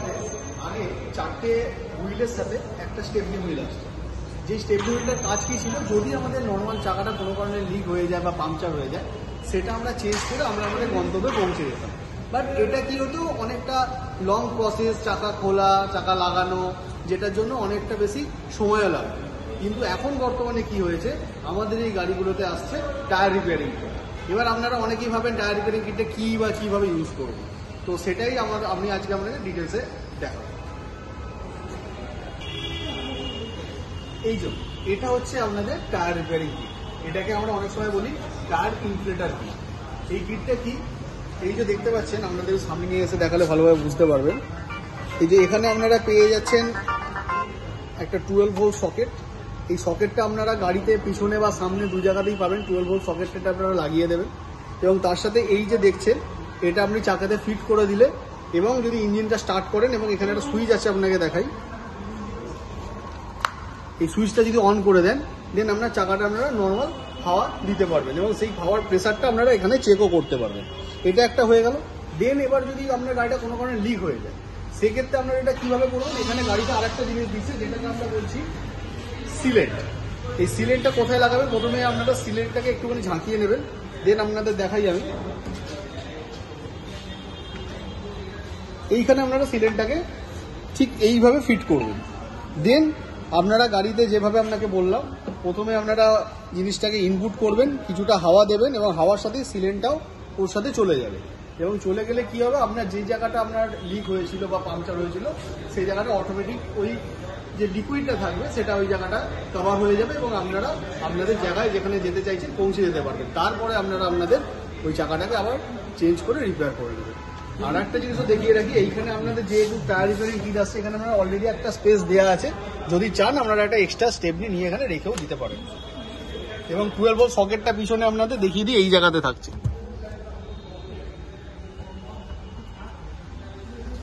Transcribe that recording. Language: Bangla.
গাড়িতে আগে 4টে হুইলের সাথে একটা স্টেপনি হুইল আসছে। যে স্টেপনি হুইলটার কাজ কি ছিল, যদি আমাদের নর্মাল চাকাটা কোনো কারণে লিক হয়ে যায় বা পাংচার হয়ে যায়, সেটা আমরা চেঞ্জ করে আমরা আমাদের গন্তব্যে পৌঁছে যেতাম। বাট এটা কি হতো, অনেকটা লং প্রসেস, চাকা খোলা, চাকা লাগানো, যেটার জন্য অনেকটা বেশি সময়ও লাগবে। কিন্তু এখন বর্তমানে কি হয়েছে, আমাদের এই গাড়িগুলোতে আসছে টায়ার রিপেয়ারিং কিট। এবার আপনারা অনেকেই ভাবেন টায়ার রিপেয়ারিং কিটটা কী বা কীভাবে ইউজ করবো, তো সেটাই আমি আজকে আপনাকে ডিটেলসে দেখাবো। এই জন্য এটা হচ্ছে আপনাদের টায়ার রিপেয়ারিং কিট। এটাকে আমরা অনেক সময় বলি টায়ার ইনফ্লেটার কিট। এই কিটটা কি, এই যে দেখতে পাচ্ছেন, আপনাদের সামনে নিয়ে এসে দেখালে ভালোভাবে বুঝতে পারবেন। এই যে এখানে আপনারা পেয়ে যাচ্ছেন একটা 12 ভোল্ট সকেট। এই সকেটটা আপনারা গাড়িতে পিছনে বা সামনে দু জায়গাতেই পাবেন। 12 ভোল্ট সকেটটা আপনারা লাগিয়ে দেবেন এবং তার সাথে এই যে দেখছেন, এটা আপনি চাকাতে ফিট করে দিলে এবং যদি ইঞ্জিনটা স্টার্ট করেন, এবং এখানে একটা সুইচ আছে আপনাকে দেখাই, এই সুইচটা যদি অন করে দেন, দেন আপনার চাকাটা আপনারা নর্মাল হাওয়া দিতে পারবেন এবং সেই হাওয়ার প্রেসারটা আপনারা এখানে চেকও করতে পারবেন। এটা একটা হয়ে গেল। দেন এবার যদি আপনার গাড়িটা কোনো কারণে লিক হয়ে যায়, সেক্ষেত্রে আপনারা এটা কীভাবে করবেন, এখানে গাড়িতে আরেকটা জিনিস দিচ্ছে যেটাকে আমরা বলছি সিলেন্ট। এই সিলেন্টটা কোথায় লাগাবেন, প্রথমে আপনারা সিলেন্টটাকে একটুখানি ঝাঁকিয়ে নেবেন। দেন আপনাদের দেখাই আমি, এইখানে আপনারা সিলেন্টটাকে ঠিক এইভাবে ফিট করবেন। দেন আপনারা গাড়িতে যেভাবে আপনাকে বললাম, প্রথমে আপনারা জিনিসটাকে ইনপুট করবেন, কিছুটা হাওয়া দেবেন এবং হাওয়ার সাথে সিলেন্টটাও ওর সাথে চলে যাবে। এবং চলে গেলে কি হবে, আপনার যে জায়গাটা আপনার লিক হয়েছিল বা পাংচার হয়েছিল, সেই জায়গাটা অটোমেটিক ওই যে লিকুইডটা থাকবে সেটা ওই জায়গাটা কভার হয়ে যাবে এবং আপনারা আপনাদের জায়গায় যেখানে যেতে চাইছেন পৌঁছে যেতে পারবেন। তারপরে আপনারা আপনাদের ওই চাকাটাকে আবার চেঞ্জ করে রিপেয়ার করে দেবেন। আর একটা জিনিসও দেখিয়ে রাখি, এইখানে আপনাদের যেহেতু টায়ার রিপেয়ারিং কিট আসছে, এখানে আপনারা অলরেডি একটা স্পেস দেওয়া আছে। যদি চান আপনারা একটা এক্সট্রা স্টেপনি নিয়ে এখানে রেখেও দিতে পারেন। এবং 12 ভোল্ট সকেটটা পিছনে আপনাদের দেখিয়ে দিই, এই জায়গাতে থাকছে।